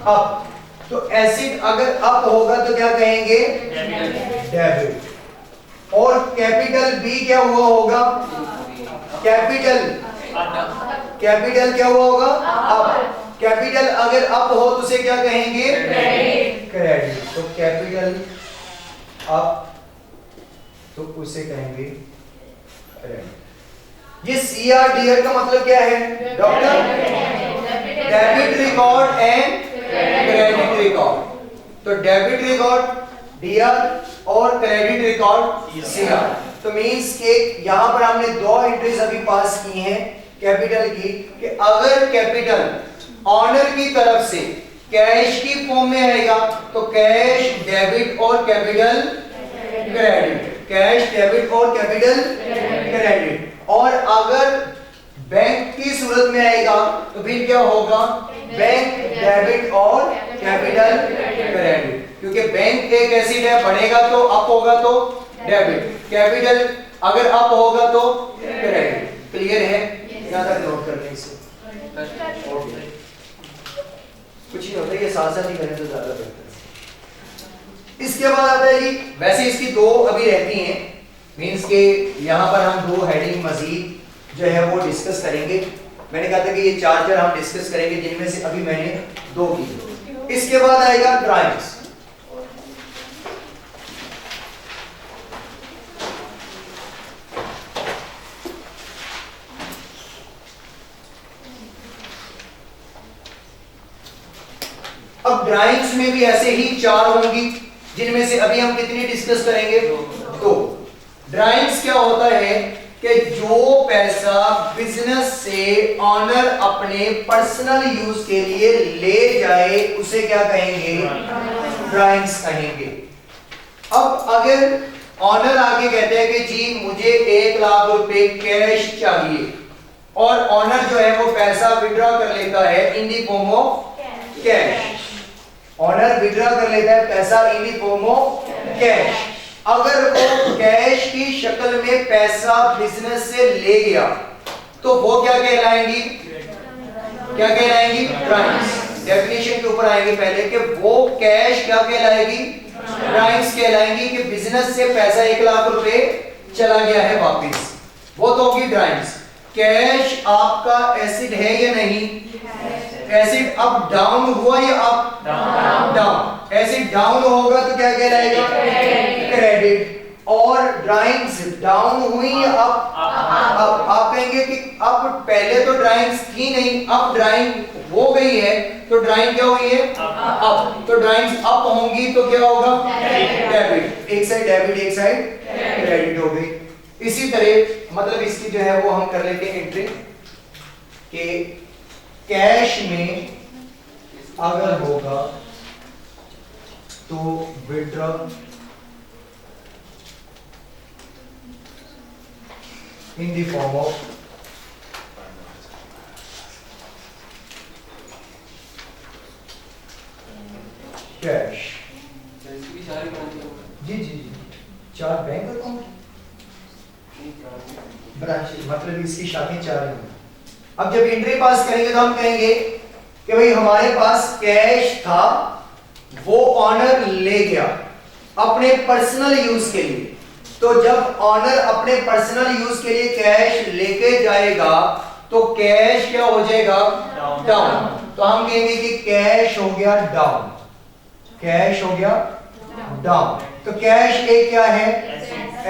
Up. तो acid अगर up होगा तो क्या कहेंगे? डेबिट। और कैपिटल बी क्या हुआ होगा? कैपिटल क्या हुआ होगा? अप। कैपिटल अगर अप हो तो उसे क्या कहेंगे? क्रेडिट। तो कैपिटल अप तो उसे कहेंगे क्रेडिट। ये CRDR का मतलब क्या है doctor? Debit record and credit record. तो डेबिट रिकॉर्ड DR और क्रेडिट रिकॉर्ड CR। तो मींस के यहां पर हमने दो एंट्रीज अभी पास की हैं कैपिटल की, कि अगर कैपिटल ऑनर की तरफ से कैश की फॉर्म में आएगा तो कैश डेबिट और कैपिटल क्रेडिट, कैश डेबिट और कैपिटल क्रेडिट। और अगर बैंक की सूरत में आएगा तो फिर क्या होगा? बैंक डेबिट और कैपिटल क्रेडिट। क्योंकि बैंक एक एसिड है, बढ़ेगा तो अप होगा तो डेबिट, कैपिटल अगर अप होगा तो क्रेडिट। क्लियर है? ज्यादा नोट कर लें इसे, कुछ नहीं होता, ये साथ साथ ही करें तो ज्यादा बेहतर है। इसके बाद आता है जी, वैसे इसकी दो अभी रहती हैं, मींस के यहां पर हम दो हेडिंग मजीद जो है वो डिस्कस करेंगे। मैंने कहा था कि ये चार हम डिस्कस करेंगे, जिनमें से अभी मैंने दो की। इसके बाद आएगा ड्राइंग्स। अब ड्राइंग्स में भी ऐसे ही चार होंगी, जिनमें से अभी हम कितनी डिस्कस करेंगे? दो। ड्राइंग्स क्या होता है कि जो पैसा बिजनेस से ऑनर अपने पर्सनल यूज के लिए ले जाए उसे क्या कहेंगे? ड्राइंग्स कहेंगे। अब अगर ऑनर आगे कहते हैं कि जी मुझे 1 लाख रुपए कैश चाहिए, और ऑनर जो है वो पैसा विड्रॉ कर लेता है in the form of cash. Owner withdraw कर लेता है पैसा in the form of cash. अगर वो कैश की शक्ल में पैसा बिजनेस से ले गया तो वो क्या कहलाएंगी? क्या कहलाएंगी? ड्राइंग्स। डेफिनेशन के ऊपर आएंगे पहले कि वो कैश क्या कहलाएगी? ड्राइंग्स कहलाएंगी कि बिजनेस से पैसा 1 लाख रुपए चला गया है वापस, वो तो होगी ड्राइंग्स। कैश आपका एसिड है या नहीं? एसिड अप डाउन हुआ या अप डाउन? एसिड डाउन होगा तो क्या कहलाएगा? क्रेडिट। और ड्राइंग्स डाउन हुई या अप? आप कहेंगे कि अब पहले तो ड्राइंग्स थी नहीं, अब ड्राइंग हो गई है, तो ड्राइंग क्या हुई है? अप। तो ड्राइंग्स अप होंगी तो क्या होगा? डेबिट। एक साइड डेबिट एक साइड क्रेडिट हो गई। इसी तरह मतलब इसकी जो है वो हम कर लेते हैं एंट्री कि कैश में अगर होगा तो withdraw in the form of cash। जी 4 बैंक अकाउंट ब्रांच, मतलब इसकी शाखें 4 हैं। अब जब एंट्री पास करेंगे तो हम कहेंगे कि भाई हमारे पास कैश था, वो ऑनर ले गया अपने पर्सनल यूज के लिए। तो जब ऑनर अपने पर्सनल यूज के लिए कैश लेके जाएगा तो कैश क्या हो जाएगा? डाउन। तो हम कहेंगे कि कैश हो गया डाउन, कैश हो गया डाउन। तो कैश एक क्या है?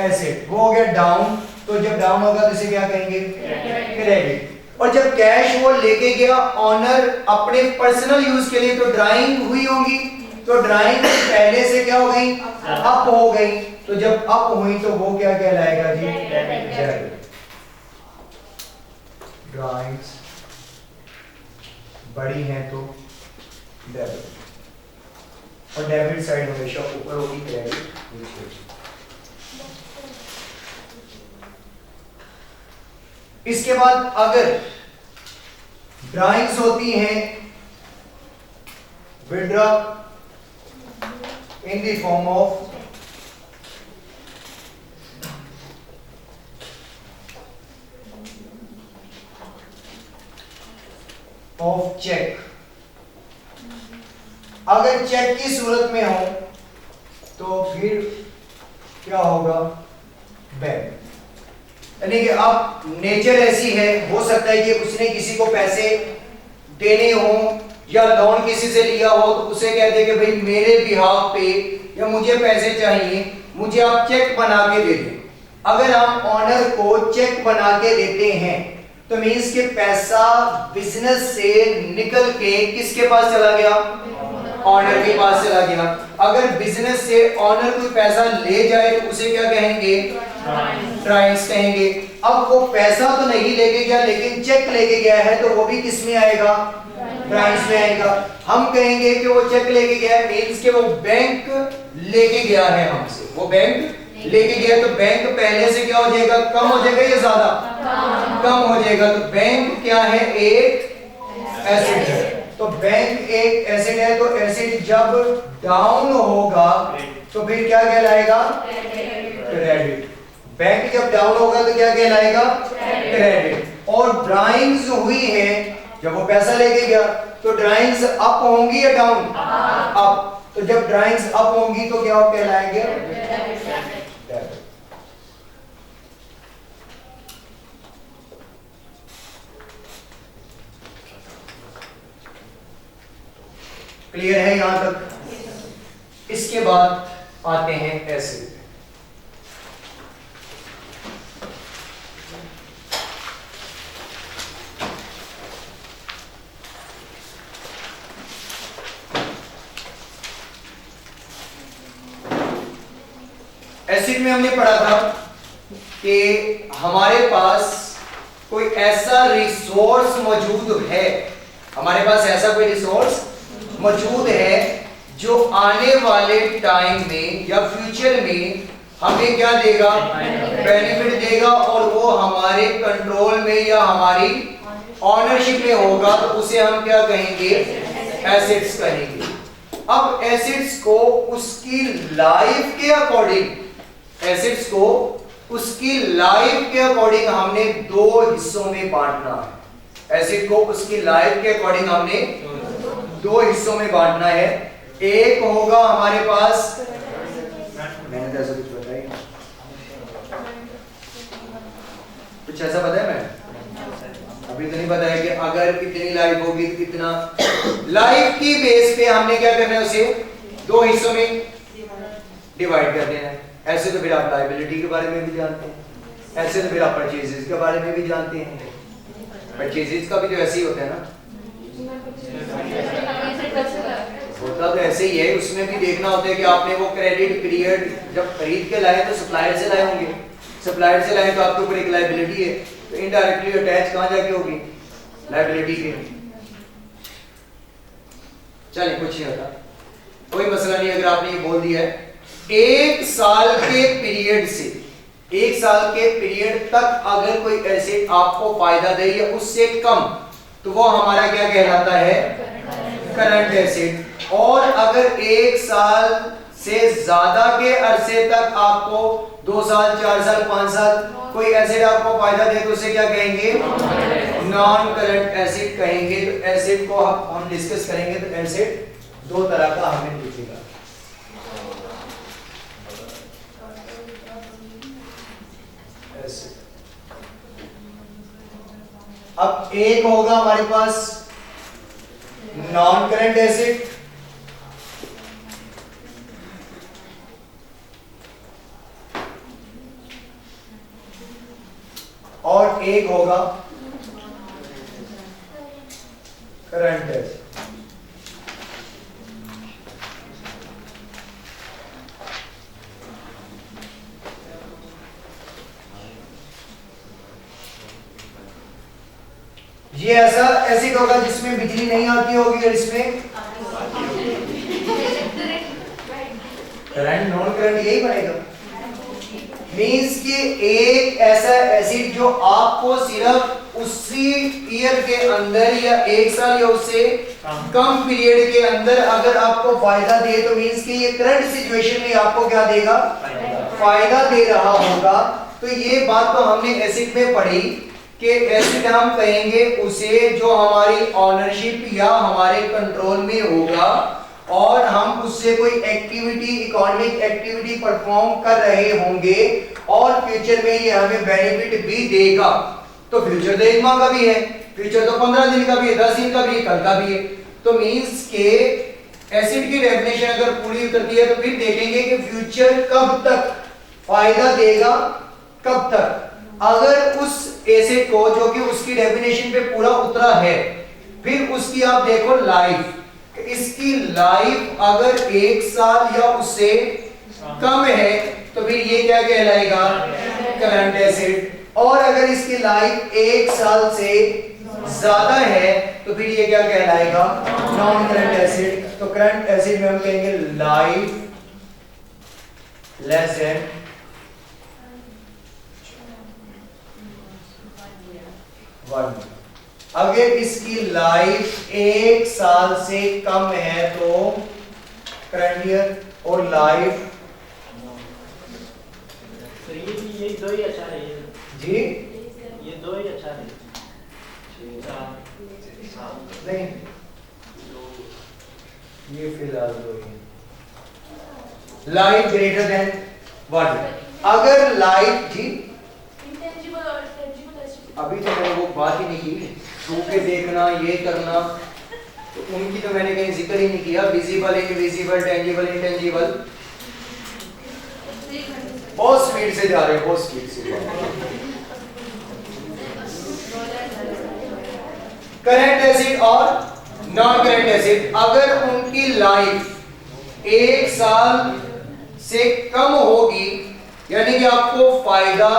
एसेट, वो हो गया डाउन। तो जब डाउन होगा तो इसे क्या कहेंगे? क्रेडिट। और जब कैश वो लेके गया ऑनर अपने पर्सनल यूज के लिए तो ड्राइंग हुई होगी, तो ड्राइंग पहले से क्या हो गई? अप हो गई। तो जब अप हुई तो वो क्या कहलाएगा जी? डेबिट। ड्राइंग्स बड़ी हैं तो डेबिट, और डेबिट साइड हमेशा ऊपर होगी, क्रेडिट नीचे। इसके बाद अगर ड्राइंग्स होती हैं withdraw in the form of check, अगर चेक की सूरत में हो तो फिर क्या होगा, बैंक। यानी कि अब नेचर ऐसी है, हो सकता है कि उसने किसी को पैसे देने हो या लोन किसी से लिया हो, तो उसे कहते कि भाई मेरे बिहाफ पे या मुझे पैसे चाहिए, मुझे आप चेक बना के दे दें। अगर हम ऑनर को चेक बना के देते हैं तो मींस कि पैसा बिजनेस से निकल के किसके पास चला गया, ऑनर के पास चला गया। अगर बिजनेस से ऑनर कोई पैसा ले जाए तो उसे क्या कहेंगे, ड्राइंग्स कहेंगे। अब वो पैसा तो नहीं लेके गया लेकिन चेक लेके गया है, तो वो भी किस में आएगा, ड्राइंग्स में आएगा। हम कहेंगे कि वो चेक लेके गया है मींस कि वो बैंक लेके गया है हमसे, वो बैंक लेके गया, तो बैंक पहले से क्या हो जाएगा, कम हो जाएगा या ज्यादा, कम हो जाएगा। तो बैंक क्या है, एक एसेट है। तो बैंक एक एसेट है, तो एसेट जब डाउन होगा तो फिर क्या कहलाएगा, क्रेडिट। बैंक जब डाउन होगा तो क्या कहलाएगा, क्रेडिट। और ड्राइंग्स हुई है जब वो पैसा लेके गया, तो ड्राइंग्स अप होंगी या डाउन, अप। तो जब ड्राइंग्स अप होंगी तो क्या कहलाएंगे, क्लियर है यहां तक। इसके बाद आते हैं एसिड। एसिड में हमने पढ़ा था कि हमारे पास कोई ऐसा रिसोर्स मौजूद है, हमारे पास ऐसा कोई रिसोर्स मौजूद है जो आने वाले टाइम में या फ्यूचर में हमें क्या देगा, बेनिफिट देगा, और वो हमारे कंट्रोल में या हमारी ऑनरशिप में होगा, तो उसे हम क्या कहेंगे, एसेट्स कहेंगे। अब एसेट्स को उसकी लाइफ के अकॉर्डिंग, एसेट्स को उसकी लाइफ के अकॉर्डिंग हमने दो हिस्सों में बांटना है। एसेट को उसकी लाइफ के अकॉर्डिंग हमने दो हिस्सों में बांटना है। एक होगा हमारे पास, मैंने तो ऐसा कुछ बताया, कुछ ऐसा बताया मैं अभी तो नहीं बताया कि अगर कितनी लाइफ होगी तो कितना, लाइफ की बेस पे हमने क्या करना है, उसे दो हिस्सों में डिवाइड कर देना है। ऐसे तो फिर आप लायबिलिटी के बारे में भी जानते हैं, ऐसे तो फिर आप परचेजेस के बारे में भी जानते हैं। परचेजेस का भी तो ऐसे ही होता है ना, होता तो ऐसे ही है। उसमें भी देखना होता है कि आपने वो क्रेडिट पीरियड जब खरीद के लाए तो सप्लायर से लाए होंगे, सप्लायर से लाए तो आपके ऊपर एक लायबिलिटी है, तो इनडायरेक्टली अटैच कहां जाके होगी, लायबिलिटी के। चलिए कुछ नहीं होता, कोई मसला नहीं। अगर आपने ये बोल दिया है एक साल के पीरियड से, एक साल के पीरियड तक अगर कोई एसेट आपको फायदा दे या उससे कम, तो वो हमारा क्या कहलाता है, करंट एसेट। और अगर एक साल से ज्यादा के अरसे तक आपको 2 साल 4 साल 5 साल कोई एसेट आपको फायदा दे तो उसे क्या कहेंगे, नॉन करंट एसेट कहेंगे। तो एसेट को हम डिस्कस करेंगे। तो एसेट दो तरह का हमें दिखेगा। अब एक होगा हमारे पास नॉन करंट एसेट, और एक होगा करंट एसेट। ये ऐसा एसिड होगा जिसमें बिजली नहीं आती होगी और इसमें करंट, नॉन करंट यही बनेगा। मींस कि एक ऐसा एसिड जो आपको सिर्फ उसी ईयर के अंदर या एक साल या उससे कम पीरियड के अंदर अगर आपको फायदा दे, तो मींस कि ये करंट सिचुएशन में आपको क्या देगा, फायदा दे रहा होगा। तो ये बात तो हमने एसिड में पढ़ी कि एसिड हम कहेंगे उसे जो हमारी ऑनरशिप या हमारे कंट्रोल में होगा और उससे कोई एक्टिविटी, इकोनॉमिक एक्टिविटी परफॉर्म कर रहे होंगे और फ्यूचर में ये हमें बेनिफिट भी देगा। तो फ्यूचर तो 1 माह का भी है, फ्यूचर तो 15 दिन का भी है, 10 दिन का भी है, कल का भी है। तो मींस के एसिड की डेफिनेशन अगर पूरी उतरती है तो फिर देखेंगे कि फ्यूचर कब तक फायदा देगा, कब तक। अगर उस एसिड को जो कि उसकी डेफिनेशन पे पूरा उतरा है, फिर उसकी आप देखो लाइफ, इसकी लाइफ अगर 1 साल या उससे कम है तो फिर ये क्या कहलाएगा, करंट एसिड। और अगर इसकी लाइफ 1 साल से ज्यादा है तो फिर ये क्या कहलाएगा, नॉन करंट एसिड। तो करंट एसिड में हम कहेंगे लाइफ लेस देन 1। अगर इसकी लाइफ 1 साल से कम है तो करंट ईयर, और लाइफ तो ये दो ही अच्छा है जी, ये दो ही अच्छा है। नहीं ये फिलहाल दो ही, लाइफ ग्रेटर देन 1। अगर लाइफ जी, अभी तो मैंने वो बात ही नहीं की, छू के देखना, ये करना, तो उनकी तो मैंने कहीं जिक्र ही नहीं किया। Visible, invisible, tangible, intangible. बहुत स्पीड से जा रहे हैं, बहुत स्पीड से। करंट एसिड और नॉन करंट एसिड, अगर उनकी लाइफ 1 साल से कम होगी, यानी कि आपको फायदा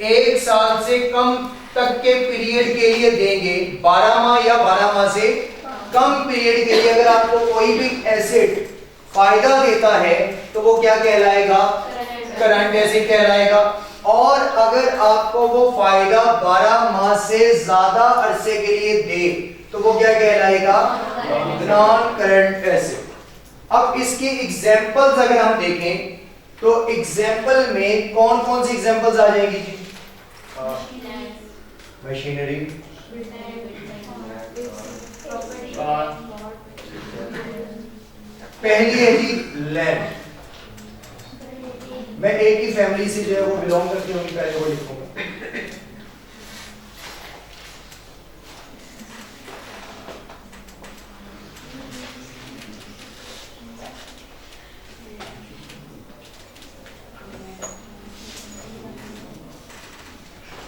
1 साल से कम तक के पीरियड के लिए देंगे, 12 माह या 12 माह से कम पीरियड के लिए अगर आपको कोई भी एसिड फायदा देता है तो वो क्या कहलाएगा, करंट एसिड कहलाएगा। और अगर आपको वो फायदा 12 माह से ज्यादा अरसे के लिए दे तो वो क्या कहलाएगा, नॉन करंट एसिड। अब इसकी एग्जांपल्स अगर हम देखें तो एग्जांपल में कौन कौन सी एग्जांपल्स आ जाएगी जी, मशीनरी, पहली है जी लैंड। मैं एक ही फैमिली से जो है वो बिलोंग करती हूँ, पहले वो लिखूंगा।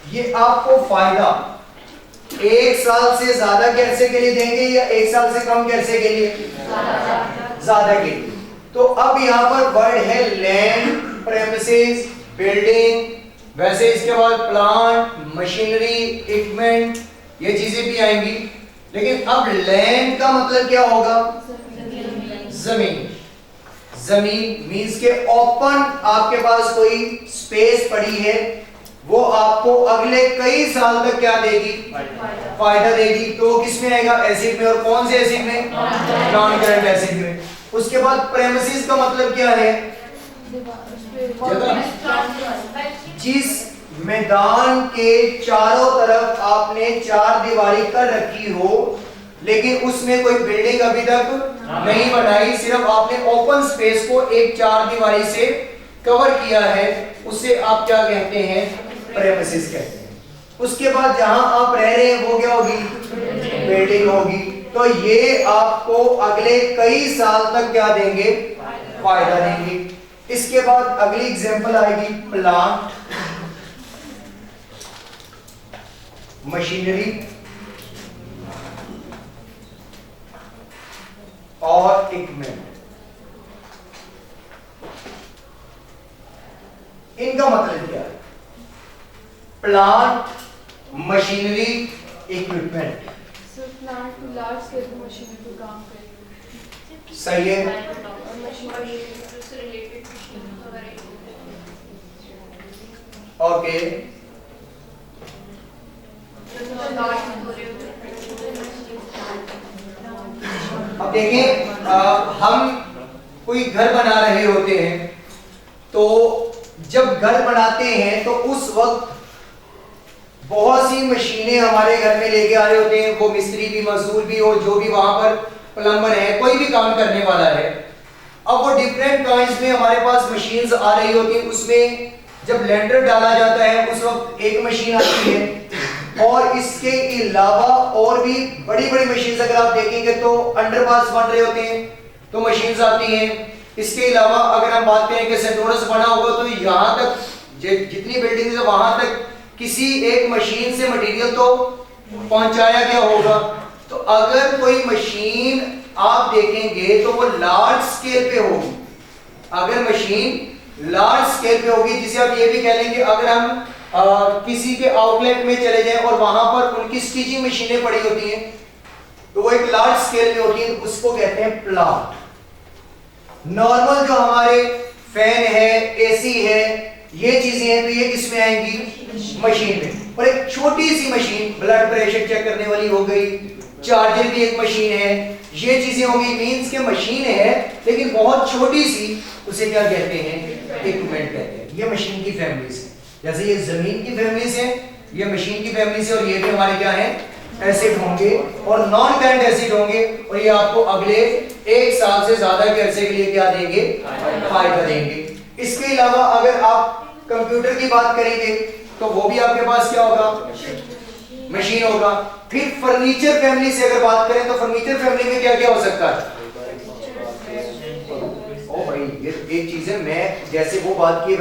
ये आपको फायदा 1 साल से ज्यादा के अरसे के लिए देंगे या 1 साल से कम के अरसे के लिए, ज्यादा के लिए। तो अब यहाँ पर वर्ड है लैंड, प्रेमिसेस, बिल्डिंग, वैसे इसके बाद प्लांट, मशीनरी, इक्विपमेंट, ये चीजें भी आएंगी। लेकिन अब लैंड का मतलब क्या होगा, जमीन। जमीन मींस के ओपन, आपके पास कोई स्पेस पड़ी है, वो आपको अगले कई साल तक क्या देगी, फायदा देगी। तो किसमें आएगा, एसिड में। और कौन से एसिड में, नॉन करंट एसिड में। उसके बाद प्रेमिसेस का मतलब क्या है, जगह। जिस मैदान के चारों तरफ आपने 4 दीवारी कर रखी हो लेकिन उसमें कोई बिल्डिंग अभी तक नहीं बनाई, सिर्फ आपने ओपन स्पेस को एक 4 दीवारी से कवर किया है, उसे आप क्या कहते हैं, प्रेमिसेस कहते हैं। उसके बाद जहां आप रह रहे हैं वो क्या होगी, बिल्डिंग होगी। तो ये आपको अगले कई साल तक क्या देंगे, फायदा देंगे। इसके बाद अगली एग्जांपल आएगी प्लांट, मशीनरी और इक्विपमेंट। इनका मतलब क्या है, plant, machinery, equipment. Plant large scale पे मशीनरी पे काम करेगी, सही है। ओके, अब देखिए हम कोई घर बना रहे होते हैं, तो जब घर बनाते हैं तो उस वक्त बहुत सी मशीनें हमारे घर में लेके आ रहे होते हैं, वो मिस्त्री भी, मजदूर भी, और जो भी वहां पर प्लम्बर है, कोई भी काम करने वाला है। अब वो डिफरेंट काइंड्स में हमारे पास मशीन्स आ रही होती हैं, उसमें जब लेंटर डाला जाता है उस वक्त एक मशीन आती है, और इसके अलावा और भी बड़ी बड़ी मशीन्स अगर आप देखेंगे तो अंडरपास बन रहे होते हैं तो मशीन्स आती हैं। इसके अलावा अगर हम बात करें कि सेंटोरस बना होगा तो यहाँ तक जितनी बिल्डिंग्स है वहां तक किसी एक मशीन से मटेरियल तो पहुंचाया गया होगा। तो अगर कोई मशीन आप देखेंगे तो वो लार्ज स्केल पे होगी। अगर मशीन लार्ज स्केल पे होगी, जिसे आप ये भी कह लेंगे, अगर हम किसी के आउटलेट में चले जाएं और वहां पर उनकी स्टिचिंग मशीनें पड़ी होती हैं तो वो एक लार्ज स्केल पे होती है, उसको कहते हैं प्लांट। नॉर्मल जो हमारे फैन है, एसी है, ये चीजें हैं तो ये किसमें आएंगी? मशीन में। और एक छोटी सी मशीन ब्लड प्रेशर चेक करने वाली हो गई, चार्जर भी एक मशीन है, ये चीजें होंगी। मींस के मशीन है लेकिन बहुत छोटी सी, उसे क्या कहते हैं? इक्विपमेंट कहते हैं। ये मशीन की फैमिलीज है, जैसे ये जमीन की फैमिलीज है, ये मशीन की फैमिलीज है, और ये भी हमारे क्या है? एसिड होंगे और नॉन करंट एसिड होंगे, और ये आपको अगले 1 साल से ज्यादा के अरसे के लिए क्या देंगे? फायदा देंगे। इसके अलावा अगर आप कंप्यूटर की बात करेंगे तो वो भी आपके पास क्या होगा? मशीन होगा। फिर फर्नीचर फैमिली से अगर बात करें तो फर्नीचर फैमिली में क्या क्या हो सकता है? ओ भाई, ये एक चीज है, मैं जैसे वो बात की